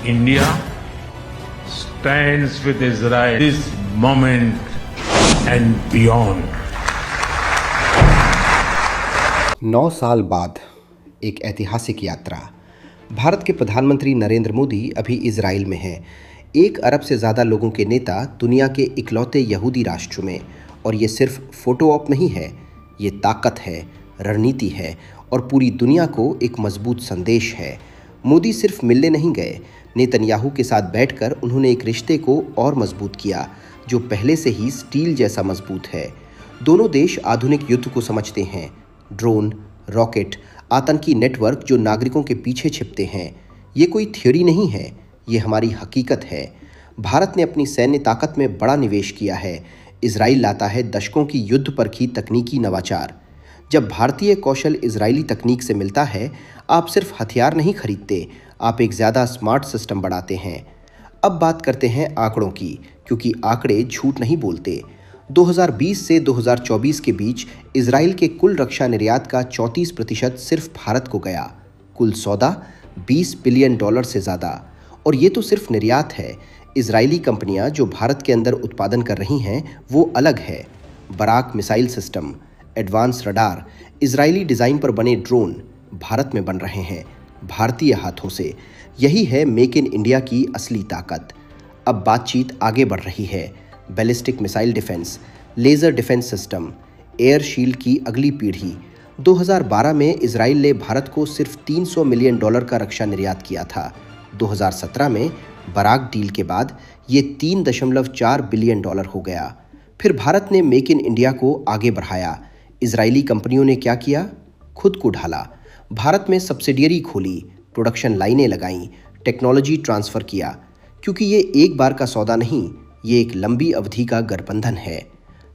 India stands with Israel this moment and beyond. 9 साल बाद एक ऐतिहासिक यात्रा। भारत के प्रधानमंत्री नरेंद्र मोदी अभी इजराइल में हैं। 1 अरब से ज़्यादा लोगों के नेता दुनिया के इकलौते यहूदी राष्ट्र में। और ये सिर्फ फोटो ऑप नहीं है, ये ताकत है, रणनीति है और पूरी दुनिया को एक मजबूत संदेश है। मोदी सिर्फ मिलने नहीं गए, नेतन्याहू के साथ बैठकर उन्होंने एक रिश्ते को और मजबूत किया जो पहले से ही स्टील जैसा मजबूत है। दोनों देश आधुनिक युद्ध को समझते हैं। ड्रोन, रॉकेट, आतंकी नेटवर्क जो नागरिकों के पीछे छिपते हैं, ये कोई थ्योरी नहीं है, ये हमारी हकीकत है। भारत ने अपनी सैन्य ताकत में बड़ा निवेश किया है। इजराइल लाता है दशकों की युद्ध परखी तकनीकी नवाचार। जब भारतीय कौशल इजरायली तकनीक से मिलता है, आप सिर्फ हथियार नहीं खरीदते, आप एक ज़्यादा स्मार्ट सिस्टम बढ़ाते हैं। अब बात करते हैं आंकड़ों की, क्योंकि आंकड़े झूठ नहीं बोलते। 2020 से 2024 के बीच इजराइल के कुल रक्षा निर्यात का 34% सिर्फ भारत को गया। कुल सौदा $20 बिलियन से ज़्यादा। और ये तो सिर्फ निर्यात है। इजरायली कंपनियां जो भारत के अंदर उत्पादन कर रही हैं वो अलग है। Barak missile system, advance radar, Israeli design पर बने ड्रोन भारत में बन रहे हैं, भारतीय हाथों से। यही है मेक इन इंडिया की असली ताकत। अब बातचीत आगे बढ़ रही है। Ballistic missile defence, laser defence system, air shield की अगली पीढ़ी। 2012 में इजराइल ने भारत को सिर्फ $300 मिलियन का रक्षा निर्यात किया था। 2017 में बराक डील के बाद ये $3.4 बिलियन हो गया। फिर भारत ने मेक इन इंडिया को आगे बढ़ाया। इजरायली कंपनियों ने क्या किया? खुद को ढाला। भारत में सब्सिडियरी खोली, प्रोडक्शन लाइनें लगाईं, टेक्नोलॉजी ट्रांसफ़र किया। क्योंकि ये एक बार का सौदा नहीं, ये एक लंबी अवधि का गठबंधन है।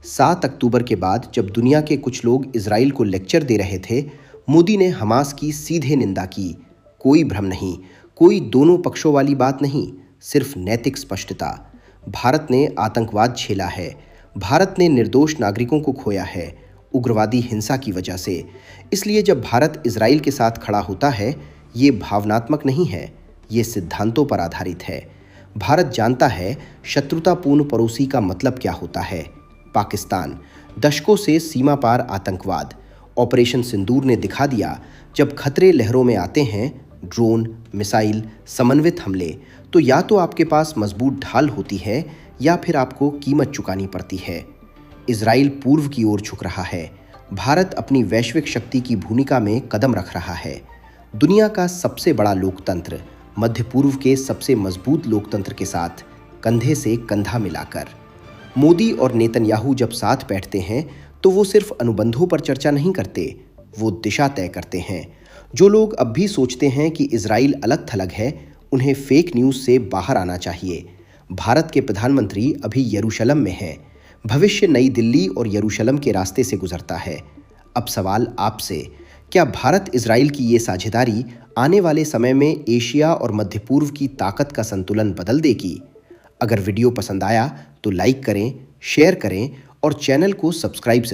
7 अक्टूबर के बाद जब दुनिया के कुछ लोग इजराइल को लेक्चर दे रहे थे, मोदी ने हमास की सीधे निंदा की। कोई भ्रम नहीं, कोई दोनों पक्षों वाली बात नहीं, सिर्फ नैतिक स्पष्टता। भारत ने आतंकवाद झेला है, भारत ने निर्दोष नागरिकों को खोया है उग्रवादी हिंसा की वजह से। इसलिए जब भारत इजराइल के साथ खड़ा होता है, ये भावनात्मक नहीं है, ये सिद्धांतों पर आधारित है। भारत जानता है शत्रुतापूर्ण पड़ोसी का मतलब क्या होता है। पाकिस्तान, दशकों से सीमा पार आतंकवाद। ऑपरेशन सिंदूर ने दिखा दिया, जब खतरे लहरों में आते हैं, ड्रोन, मिसाइल, समन्वित हमले, तो या तो आपके पास मजबूत ढाल होती है या फिर आपको कीमत चुकानी पड़ती है। इजराइल पूर्व की ओर झुक रहा है। भारत अपनी वैश्विक शक्ति की भूमिका में कदम रख रहा है। दुनिया का सबसे बड़ा लोकतंत्र मध्य पूर्व के सबसे मजबूत लोकतंत्र के साथ कंधे से कंधा मिलाकर। मोदी और नेतन्याहू जब साथ बैठते हैं तो वो सिर्फ अनुबंधों पर चर्चा नहीं करते, वो दिशा तय करते हैं। जो लोग अब भी सोचते हैं कि इजराइल अलग थलग है, उन्हें फेक न्यूज़ से बाहर आना चाहिए। भारत के प्रधानमंत्री अभी यरूशलेम में हैं। भविष्य नई दिल्ली और यरूशलेम के रास्ते से गुजरता है। अब सवाल आपसे, क्या भारत इजराइल की ये साझेदारी आने वाले समय में एशिया और मध्य पूर्व की ताकत का संतुलन बदल देगी? अगर वीडियो पसंद आया तो लाइक करें, शेयर करें और चैनल को सब्सक्राइब